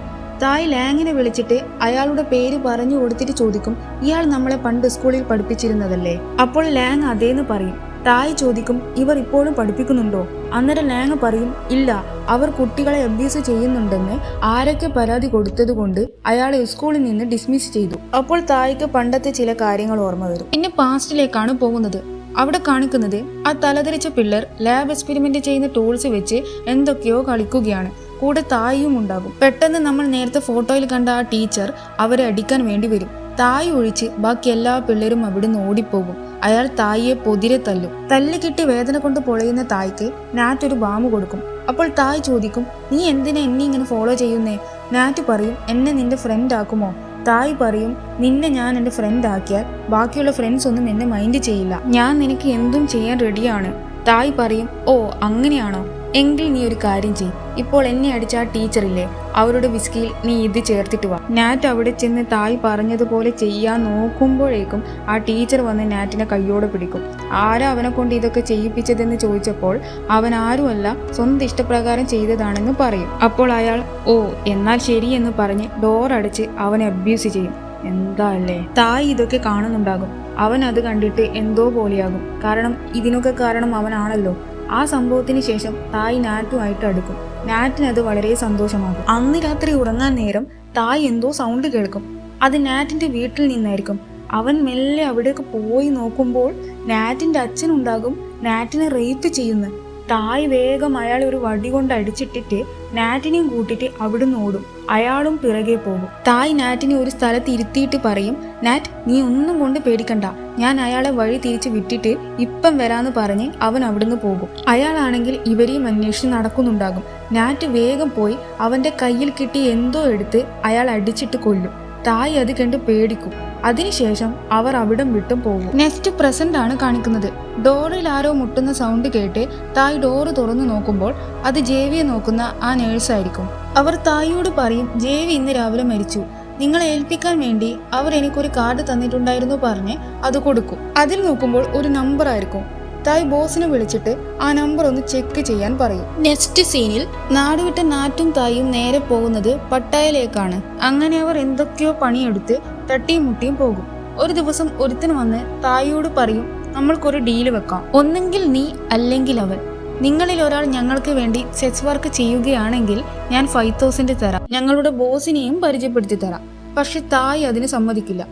A: തായ് ലാങ്ങിനെ വിളിച്ചിട്ട് അയാളുടെ പേര് പറഞ്ഞു കൊടുത്തിട്ട് ചോദിക്കും, ഇയാൾ നമ്മളെ പണ്ട് സ്കൂളിൽ പഠിപ്പിച്ചിരുന്നതല്ലേ? അപ്പോൾ ലാങ് അതേന്ന് പറയും. തായ് ചോദിക്കും, ഇവർ ഇപ്പോഴും പഠിപ്പിക്കുന്നുണ്ടോ? അന്നേരം ലാങ് പറയും, ഇല്ല, അവർ കുട്ടികളെ അബ്യൂസ് ചെയ്യുന്നുണ്ടെന്ന് ആരൊക്കെ പരാതി കൊടുത്തത് കൊണ്ട് അയാളെ സ്കൂളിൽ നിന്ന് ഡിസ്മിസ് ചെയ്തു. അപ്പോൾ തായ്ക്ക് പണ്ടത്തെ ചില കാര്യങ്ങൾ ഓർമ്മ വരും. പിന്നെ പാസ്റ്റിലേക്കാണ് പോകുന്നത്. അവിടെ കാണിക്കുന്നത് ആ തലതിരിച്ച പിള്ളേർ ലാബ് എക്സ്പെരിമെന്റ് ചെയ്യുന്ന ടൂൾസ് വെച്ച് എന്തൊക്കെയോ കളിക്കുകയാണ്. കൂടെ തായും ഉണ്ടാകും. പെട്ടെന്ന് നമ്മൾ നേരത്തെ ഫോട്ടോയിൽ കണ്ട ആ ടീച്ചർ അവരെ അടിക്കാൻ വേണ്ടി വരും. തായ് ഒഴിച്ച് ബാക്കി എല്ലാ പിള്ളേരും അവിടുന്ന് ഓടിപ്പോകും. അയാൾ തായിയെ പൊതിരെ തല്ലും. തല്ലിക്കിട്ടി വേദന കൊണ്ട് പൊളയുന്ന തായ്ക്ക് നാറ്റ് ഒരു ബാമ് കൊടുക്കും. അപ്പോൾ തായ് ചോദിക്കും, നീ എന്തിനാ എന്നെ ഇങ്ങനെ ഫോളോ ചെയ്യുന്നേ? നാറ്റ് പറയും, എന്നെ നിന്റെ ഫ്രണ്ട് ആക്കുമോ? തായ് പറയും, നിന്നെ ഞാൻ എൻ്റെ ഫ്രണ്ട് ആക്കിയാൽ ബാക്കിയുള്ള ഫ്രണ്ട്സ് ഒന്നും എന്നെ മൈൻഡ് ചെയ്യില്ല, ഞാൻ നിനക്ക് എന്തും ചെയ്യാൻ റെഡിയാണ്. തായ് പറയും, ഓ അങ്ങനെയാണോ, എങ്കിൽ നീ ഒരു കാര്യം ചെയ്യും, ഇപ്പോൾ എന്നെ അടിച്ച ആ ടീച്ചറില്ലേ, അവരുടെ വിസ്കിയിൽ നീ ഇത് ചേർത്തിട്ട് വാ. നാറ്റ് അവിടെ ചെന്ന് തായ് പറഞ്ഞതുപോലെ ചെയ്യാൻ നോക്കുമ്പോഴേക്കും ആ ടീച്ചർ വന്ന് നാറ്റിനെ കയ്യോടെ പിടിക്കും. ആരാ അവനെ കൊണ്ട് ഇതൊക്കെ ചെയ്യിപ്പിച്ചതെന്ന് ചോദിച്ചപ്പോൾ അവൻ ആരുമല്ല, സ്വന്തം ഇഷ്ടപ്രകാരം ചെയ്തതാണെന്ന് പറയും. അപ്പോൾ അയാൾ ഓ എന്നാൽ ശരിയെന്ന് പറഞ്ഞ് ഡോർ അടച്ച് അവനെ അബ്യൂസ് ചെയ്യും. എന്താ അല്ലേ. തായ് ഇതൊക്കെ കാണുന്നുണ്ടാകും. അവൻ അത് കണ്ടിട്ട് എന്തോ പോലെയാകും. കാരണം ഇതിനൊക്കെ കാരണം അവനാണല്ലോ. ആ സംഭവത്തിന് ശേഷം തായ് നാറ്റുമായിട്ട് അടുക്കും. നാറ്റിനത് വളരെ സന്തോഷമാകും. അന്ന് രാത്രി ഉറങ്ങാൻ നേരം തായ് എന്തോ സൗണ്ട് കേൾക്കും. അത് നാറ്റിന്റെ വീട്ടിൽ നിന്നായിരിക്കും. അവൻ മെല്ലെ അവിടേക്ക് പോയി നോക്കുമ്പോൾ നാറ്റിന്റെ അച്ഛനുണ്ടാകും നാറ്റിനെ റേപ്പ് ചെയ്യുന്നു. തായ് വേഗം അയാളെ ഒരു വടി കൊണ്ട് അടിച്ചിട്ടിട്ട് നാറ്റിനെയും കൂട്ടിട്ട് അവിടുന്ന് ഓടും. അയാളും പിറകെ പോകും. തായ് നാറ്റിനെ ഒരു സ്ഥലത്ത് ഇരുത്തിയിട്ട് പറയും, നാറ്റ് നീ ഒന്നും കൊണ്ട് പേടിക്കണ്ട, ഞാൻ അയാളെ വഴി തിരിച്ച് വിട്ടിട്ട് ഇപ്പം വരാന്ന് പറഞ്ഞ് അവൻ അവിടുന്ന് പോകും. അയാളാണെങ്കിൽ ഇവരെയും അന്വേഷിച്ച് നടക്കുന്നുണ്ടാകും. നാറ്റ് വേഗം പോയി അവന്റെ കയ്യിൽ കിട്ടി എന്തോ എടുത്ത് അയാൾ അടിച്ചിട്ട് കൊല്ലും. തായ് അത് കണ്ട് പേടിക്കും. അതിനുശേഷം അവർ അവിടം വിട്ടും പോകും. നെക്സ്റ്റ് പ്രസന്റ് ആണ് കാണിക്കുന്നത്. ഡോറിൽ ആരോ മുട്ടുന്ന സൗണ്ട് കേട്ട് തായ് ഡോറ് തുറന്നു നോക്കുമ്പോൾ അത് ജേവിയെ നോക്കുന്ന ആ നേഴ്സായിരിക്കും. അവർ തായിയോട് പറയും, ജേവി ഇന്ന് രാവിലെ മരിച്ചു, നിങ്ങളെ ഏൽപ്പിക്കാൻ വേണ്ടി അവർ എനിക്കൊരു കാർഡ് തന്നിട്ടുണ്ടായിരുന്നു പറഞ്ഞ് അത് കൊടുക്കും. അതിൽ നോക്കുമ്പോൾ ഒരു നമ്പർ ആയിരിക്കും. തായ് ബോസിനെ വിളിച്ചിട്ട് ആ നമ്പർ ഒന്ന് ചെക്ക് ചെയ്യാൻ പറയും. നെക്സ്റ്റ് സീനിൽ നാടുവിട്ട നാറ്റും തായും നേരെ പോകുന്നത് പട്ടായയിലേക്കാണ്. അങ്ങനെ അവർ എന്തൊക്കെയോ പണിയെടുത്ത് തട്ടിയും മുട്ടിയും പോകും. ഒരു ദിവസം ഒരുത്തൻ വന്ന് തായിയോട് പറയും, നമ്മൾക്കൊരു ഡീല് വെക്കാം, ഒന്നെങ്കിൽ നീ അല്ലെങ്കിൽ അവൻ, നിങ്ങളിൽ ഒരാൾ ഞങ്ങൾക്ക് വേണ്ടി സെക്സ് വർക്ക് ചെയ്യുകയാണെങ്കിൽ ഞാൻ 5,000 തരാം, ഞങ്ങളുടെ ബോസിനെയും പരിചയപ്പെടുത്തി തരാം. പക്ഷെ തായ് അതിന് സമ്മതിക്കില്ല.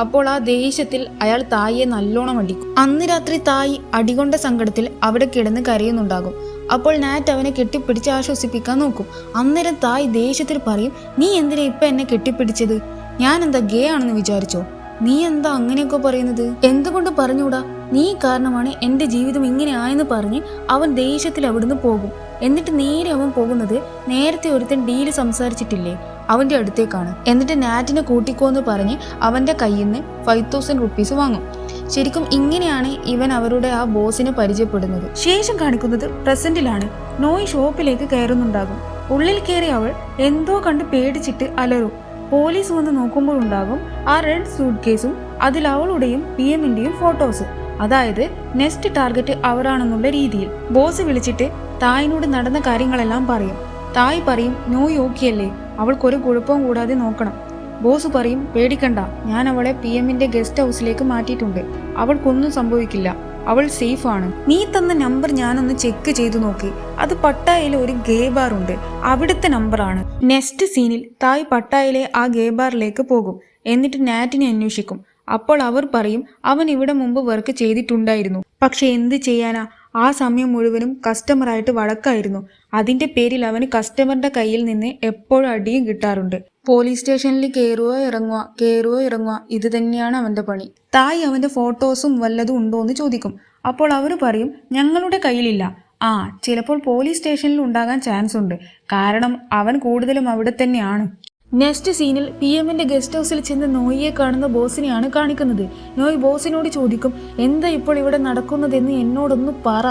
A: അപ്പോൾ ആ ദേഷ്യത്തിൽ അയാൾ തായിയെ നല്ലോണം അടിക്കും. അന്ന് രാത്രി തായ് അടികൊണ്ട സങ്കടത്തിൽ അവിടെ കിടന്ന് കരയുന്നുണ്ടാകും. അപ്പോൾ നാറ്റ് അവനെ കെട്ടിപ്പിടിച്ച് ആശ്വസിപ്പിക്കാൻ നോക്കും. അന്നേരം തായ് ദേഷ്യത്തിൽ പറയും, നീ എന്തിനാ ഇപ്പൊ എന്നെ കെട്ടിപ്പിടിച്ചത്, ഞാൻ എന്താ ഗേ ആണെന്ന് വിചാരിച്ചോ, നീ എന്താ അങ്ങനെയൊക്കെ പറയുന്നത്, എന്തുകൊണ്ട് പറഞ്ഞൂടാ, നീ കാരണമാണ് എൻ്റെ ജീവിതം ഇങ്ങനെ ആയെന്ന് പറഞ്ഞ് അവൻ ദേഷ്യത്തിൽ അവിടുന്ന് പോകും. എന്നിട്ട് നേരെ അവൻ പോകുന്നത് നേരത്തെ ഒരുത്തൻ ഡീല് സംസാരിച്ചിട്ടില്ലേ അവന്റെ അടുത്തേക്കാണ്. എന്നിട്ട് നാറ്റിനെ കൂട്ടിക്കോന്ന് പറഞ്ഞ് അവന്റെ കയ്യിൽ നിന്ന് 5,000 റുപ്പീസ് വാങ്ങും. ശരിക്കും ഇങ്ങനെയാണ് ഇവൻ അവരുടെ ആ ബോസിനെ പരിചയപ്പെടുന്നത്. ശേഷം കാണിക്കുന്നത് പ്രസന്റിലാണ്. നോയ് ഷോപ്പിലേക്ക് കയറുന്നുണ്ടാകും. ഉള്ളിൽ കയറി അവൾ എന്തോ കണ്ട് പേടിച്ചിട്ട് അലറും. പോലീസ് വന്ന് നോക്കുമ്പോഴുണ്ടാകും ആ റെഡ് സൂട്ട് കേസും അതിൽ അവളുടെയും PM-ന്റെയും ഫോട്ടോസ്. അതായത് നെക്സ്റ്റ് ടാർഗറ്റ് അവരാണെന്നുള്ള രീതിയിൽ. ബോസ് വിളിച്ചിട്ട് തായിനോട് നടന്ന കാര്യങ്ങളെല്ലാം പറയും. തായ് പറയും, നോയ് ഓക്കെയല്ലേ, അവൾക്കൊരു കുഴപ്പവും കൂടാതെ നോക്കണം. ബോസ് പറയും, പേടിക്കണ്ട, ഞാൻ അവളെ PM-ന്റെ ഗസ്റ്റ് ഹൗസിലേക്ക് മാറ്റിയിട്ടുണ്ട്, അവൾക്കൊന്നും സംഭവിക്കില്ല, അവൾ സേഫ് ആണ്. നീ തന്ന നമ്പർ ഞാനൊന്ന് ചെക്ക് ചെയ്തു നോക്കി, അത് പട്ടായയിലെ ഒരു ഗേ ബാർ ഉണ്ട്, അവിടുത്തെ നമ്പറാണ്. നെക്സ്റ്റ് സീനിൽ തായ് പട്ടായയിലെ ആ ഗേ ബാറിലേക്ക് പോകും. എന്നിട്ട് നാറ്റിനെ അന്വേഷിക്കും. അപ്പോൾ അവർ പറയും, അവൻ ഇവിടെ മുമ്പ് വർക്ക് ചെയ്തിട്ടുണ്ടായിരുന്നു, പക്ഷെ എന്ത് ചെയ്യാനാ, ആ സമയം മുഴുവനും കസ്റ്റമറായിട്ട് വഴക്കായിരുന്നു. അതിന്റെ പേരിൽ അവന് കസ്റ്റമറിന്റെ കയ്യിൽ നിന്ന് എപ്പോഴും അടിയും കിട്ടാറുണ്ട്. പോലീസ് സ്റ്റേഷനിൽ കയറുകയോ ഇറങ്ങുക ഇത് തന്നെയാണ് അവന്റെ പണി. തായ് അവന്റെ ഫോട്ടോസും വല്ലതും ഉണ്ടോ എന്ന് ചോദിക്കും. അപ്പോൾ അവർ പറയും, ഞങ്ങളുടെ കയ്യിലില്ല. ചിലപ്പോൾ പോലീസ് സ്റ്റേഷനിൽ ഉണ്ടാകാൻ ചാൻസ് ഉണ്ട്, കാരണം അവൻ കൂടുതലും അവിടെ തന്നെയാണ്. നെക്സ്റ്റ് സീനിൽ PM-ന്റെ ഗസ്റ്റ് ഹൗസിൽ ചെന്ന് നോയിയെ കാണുന്ന ബോസിനെയാണ് കാണിക്കുന്നത്. നോയ് ബോസിനോട് ചോദിക്കും, എന്താ ഇപ്പോൾ ഇവിടെ നടക്കുന്നതെന്ന് എന്നോടൊന്ന് പറ,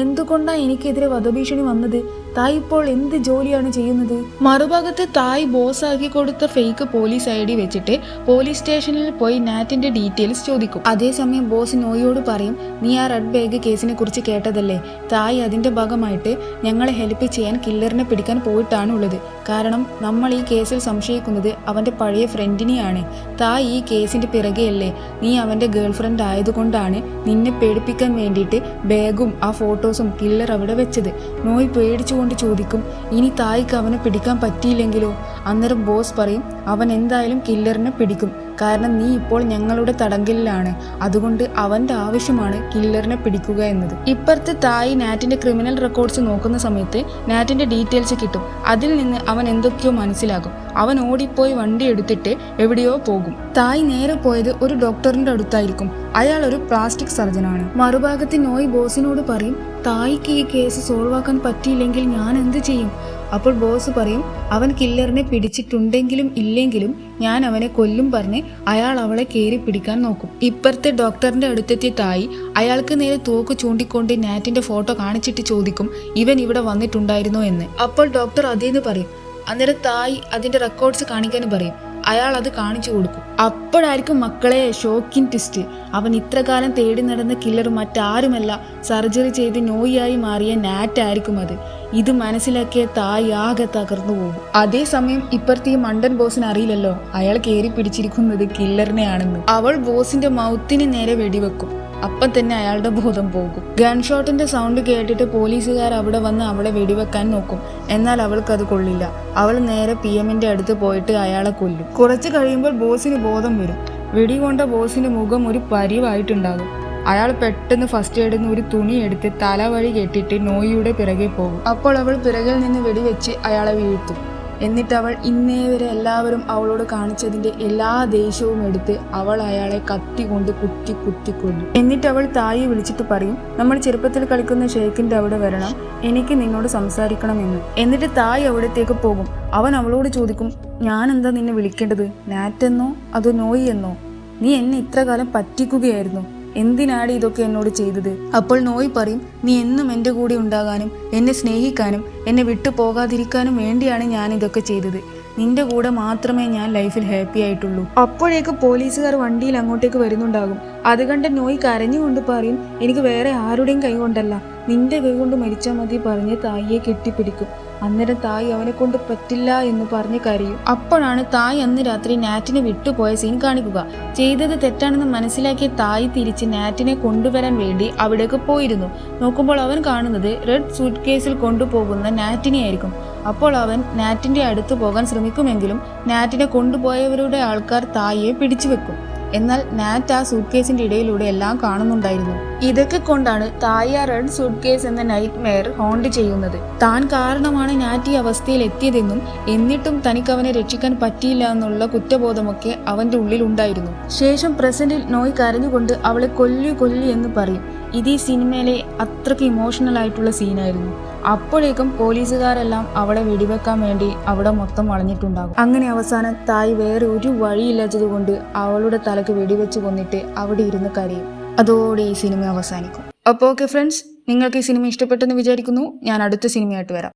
A: എന്തുകൊണ്ടാ എനിക്കെതിരെ വധഭീഷണി വന്നത്, തായ് ഇപ്പോൾ എന്ത് ജോലിയാണ് ചെയ്യുന്നത്. മറുഭാഗത്ത് തായ് ബോസ് ആക്കി കൊടുത്ത ഫേക്ക് പോലീസ് ID വെച്ചിട്ട് പോലീസ് സ്റ്റേഷനിൽ പോയി നാറ്റിന്റെ ഡീറ്റെയിൽസ് ചോദിക്കും. അതേസമയം ബോസ് നോയിയോട് പറയും, നീ ആ റെഡ് ബാഗ് കേസിനെ കുറിച്ച് കേട്ടതല്ലേ, തായ് അതിന്റെ ഭാഗമായിട്ട് ഞങ്ങളെ ഹെൽപ്പ് ചെയ്യാൻ കില്ലറിനെ പിടിക്കാൻ പോയിട്ടാണുള്ളത്. കാരണം നമ്മൾ ഈ കേസിൽ സംശയിക്കുന്നത് അവന്റെ പഴയ ഫ്രണ്ടിനെയാണ്. തായ് ഈ കേസിന്റെ പിറകെയല്ലേ, നീ അവന്റെ ഗേൾഫ്രണ്ട് ആയതുകൊണ്ടാണ് നിന്നെ പേടിപ്പിക്കാൻ വേണ്ടിയിട്ട് ബാഗും ആ ഫോട്ടോസും കില്ലർ അവിടെ വെച്ചത്. നോയ് പേടിച്ചുകൊണ്ട് ചോദിക്കും, ഇനി തായ്ക്ക് അവനെ പിടിക്കാൻ പറ്റിയില്ലെങ്കിലോ. അന്നേരം ബോസ് പറയും, അവൻ എന്തായാലും കില്ലറിനെ പിടിക്കും, കാരണം നീ ഇപ്പോൾ ഞങ്ങളുടെ തടങ്കലിലാണ്, അതുകൊണ്ട് അവന്റെ ആവശ്യമാണ് കില്ലറിനെ പിടിക്കുക എന്നത്. ഇപ്പുറത്ത് തായ് നാറ്റിന്റെ ക്രിമിനൽ റെക്കോർഡ്സ് നോക്കുന്ന സമയത്ത് നാറ്റിന്റെ ഡീറ്റെയിൽസ് കിട്ടും. അതിൽ നിന്ന് അവൻ എന്തൊക്കെയോ മനസ്സിലാകും. അവൻ ഓടിപ്പോയി വണ്ടി എടുത്തിട്ട് എവിടെയോ പോകും. തായ് നേരെ പോയത് ഒരു ഡോക്ടറിന്റെ അടുത്തായിരിക്കും. അയാൾ ഒരു പ്ലാസ്റ്റിക് സർജനാണ്. മറുഭാഗത്ത് നോയ് ബോസിനോട് പറയും, തായ്ക്ക് ഈ കേസ് സോൾവ് ആക്കാൻ പറ്റിയില്ലെങ്കിൽ ഞാൻ എന്ത് ചെയ്യും. അപ്പോൾ ബോസ് പറയും അവൻ കില്ലറിനെ പിടിച്ചിട്ടുണ്ടെങ്കിലും ഇല്ലെങ്കിലും ഞാൻ അവനെ കൊല്ലും പറഞ്ഞ് അയാൾ അവളെ കയറി പിടിക്കാൻ നോക്കും. ഇപ്പുറത്തെ ഡോക്ടറിന്റെ അടുത്തെത്തിയ തായി അയാൾക്ക് നേരെ തോക്ക് ചൂണ്ടിക്കൊണ്ട് നാറ്റിന്റെ ഫോട്ടോ കാണിച്ചിട്ട് ചോദിക്കും ഇവൻ ഇവിടെ വന്നിട്ടുണ്ടായിരുന്നോ എന്ന്. അപ്പോൾ ഡോക്ടർ അതേന്ന് പറയും. അന്നേരം തായി അതിന്റെ റെക്കോർഡ്സ് കാണിക്കാൻ പറയും. അയാൾ അത് കാണിച്ചു കൊടുക്കും. അപ്പോഴായിരിക്കും മക്കളെ ഷോക്കിംഗ് ട്വിസ്റ്റ്. അവൻ ഇത്രകാലം തേടി നടന്ന കില്ലർ മറ്റാരുമല്ല, സർജറി ചെയ്ത് നോയിയായി മാറിയ നാറ്റ് ആയിരിക്കും അത്. ഇത് മനസ്സിലാക്കിയ തായി ആകെ തകർന്നു പോകും. അതേസമയം ഇപ്പുറത്തെ ഈ മണ്ടൻ ബോസിന് അറിയില്ലല്ലോ അയാൾ കയറി പിടിച്ചിരിക്കുന്നത് കില്ലറിനെ ആണെന്ന്. അവൾ ബോസിന്റെ മൗത്തിന് നേരെ വെടിവെക്കും. അപ്പം തന്നെ അയാളുടെ ബോധം പോകും. ഗൺ ഷോട്ടിന്റെ സൗണ്ട് കേട്ടിട്ട് പോലീസുകാർ അവിടെ വന്ന് അവളെ വെടിവെക്കാൻ നോക്കും. എന്നാൽ അവൾക്കത് കൊള്ളില്ല. അവൾ നേരെ PM-ന്റെ അടുത്ത് പോയിട്ട് അയാളെ കൊല്ലും. കുറച്ച് കഴിയുമ്പോൾ ബോസിന് ബോധം വരും. വെടികൊണ്ട ബോസിന്റെ മുഖം ഒരു പരിവായിട്ടുണ്ടാകും. അയാൾ പെട്ടെന്ന് ഫസ്റ്റ് എയ്ഡിൽ നിന്ന് ഒരു തുണി എടുത്ത് തലവഴി കെട്ടിട്ട് നോയിയുടെ പിറകെ പോകും. അപ്പോൾ അവൾ പിറകിൽ നിന്ന് വെടിവെച്ച് അയാളെ വീഴ്ത്തും. എന്നിട്ട് അവൾ ഇന്നേ വരെ എല്ലാവരും അവളോട് കാണിച്ചതിന്റെ എല്ലാ ദേഷ്യവും എടുത്ത് അവൾ അയാളെ കത്തി കൊണ്ട് കുത്തി കൊല്ലും. എന്നിട്ട് അവൾ തായെ വിളിച്ചിട്ട് പറയും നമ്മൾ ചെറുപ്പത്തിൽ കളിക്കുന്ന ഷേക്കിന്റെ അവിടെ വരണം, എനിക്ക് നിന്നോട് സംസാരിക്കണമെന്ന്. എന്നിട്ട് തായ് അവിടത്തേക്ക് പോകും. അവൻ അവളോട് ചോദിക്കും ഞാൻ എന്താ നിന്നെ വിളിക്കേണ്ടത്, നാറ്റെന്നോ അതോ നോയി എന്നോ? നീ എന്നെ ഇത്ര കാലം പറ്റിക്കുകയായിരുന്നു, എന്തിനാണ് ഇതൊക്കെ എന്നോട് ചെയ്തത്? അപ്പോൾ നോയ് പറയും നീ എന്നും എൻ്റെ കൂടെ ഉണ്ടാകാനും എന്നെ സ്നേഹിക്കാനും എന്നെ വിട്ടു പോകാതിരിക്കാനും വേണ്ടിയാണ് ഞാൻ ഇതൊക്കെ ചെയ്തത്. നിന്റെ കൂടെ മാത്രമേ ഞാൻ ലൈഫിൽ ഹാപ്പി ആയിട്ടുള്ളൂ. അപ്പോഴേക്ക് പോലീസുകാർ വണ്ടിയിൽ അങ്ങോട്ടേക്ക് വരുന്നുണ്ടാകും. അത് കണ്ട് നോയ് കരഞ്ഞുകൊണ്ട് പറയും എനിക്ക് വേറെ ആരുടെയും കൈ കൊണ്ടല്ല, നിന്റെ കൈ കൊണ്ട് മരിച്ചാൽ മതി പറഞ്ഞ് തായിയെ കെട്ടിപ്പിടിക്കും. അന്നേരം തായ് അവനെ കൊണ്ട് പറ്റില്ല എന്ന് പറഞ്ഞ് കരയും. അപ്പോഴാണ് തായ് അന്ന് രാത്രി നാറ്റിനെ വിട്ടുപോയ സീൻ കാണിക്കുക. ചെയ്തത് തെറ്റാണെന്ന് മനസ്സിലാക്കിയ തായ് തിരിച്ച് നാറ്റിനെ കൊണ്ടുവരാൻ വേണ്ടി അവിടേക്ക് പോയിരുന്നു. നോക്കുമ്പോൾ അവൻ കാണുന്നത് റെഡ് സൂട്ട് കേസിൽ കൊണ്ടുപോകുന്ന നാറ്റിനെ ആയിരിക്കും. അപ്പോൾ അവൻ നാറ്റിന്റെ അടുത്ത് പോകാൻ ശ്രമിക്കുമെങ്കിലും നാറ്റിനെ കൊണ്ടുപോയവരുടെ ആൾക്കാർ തായിയെ പിടിച്ചു വെക്കും. എന്നാൽ നാറ്റ് ആ സൂട്ട് കേസിന്റെ ഇടയിലൂടെ എല്ലാം കാണുന്നുണ്ടായിരുന്നു. ഇതൊക്കെ കൊണ്ടാണ് തായ് ആ റെഡ് സൂട്ട് കേസ് എന്ന നൈറ്റ് മെയർ ഹോണ്ട് ചെയ്യുന്നത്. താൻ കാരണമാണ് നാറ്റ് ഈ അവസ്ഥയിൽ എത്തിയതെന്നും എന്നിട്ടും തനിക്ക് അവനെ രക്ഷിക്കാൻ പറ്റിയില്ല എന്നുള്ള കുറ്റബോധമൊക്കെ അവന്റെ ഉള്ളിൽ ഉണ്ടായിരുന്നു. ശേഷം പ്രസന്റിൽ നോയ് കരഞ്ഞുകൊണ്ട് അവളെ കൊല്ലു എന്ന് പറയും. ഇത് ഈ സിനിമയിലെ അത്രയ്ക്ക് ഇമോഷണൽ ആയിട്ടുള്ള സീനായിരുന്നു. അപ്പോഴേക്കും പോലീസുകാരെല്ലാം അവളെ വെടിവെക്കാൻ വേണ്ടി അവിടെ മൊത്തം വളഞ്ഞിട്ടുണ്ടാകും. അങ്ങനെ അവസാനം തായ് വേറെ ഒരു വഴിയില്ലാത്തത് കൊണ്ട് അവളുടെ തലക്ക് വെടിവെച്ച് കൊന്നിട്ട് അവിടെ ഇരുന്ന് കരയും. അതോടെ ഈ സിനിമ അവസാനിക്കും. അപ്പോൾ ഓക്കെ ഫ്രണ്ട്സ്, നിങ്ങൾക്ക് ഈ സിനിമ ഇഷ്ടപ്പെട്ടെന്ന് വിചാരിക്കുന്നു. ഞാൻ അടുത്ത സിനിമയായിട്ട് വരാം.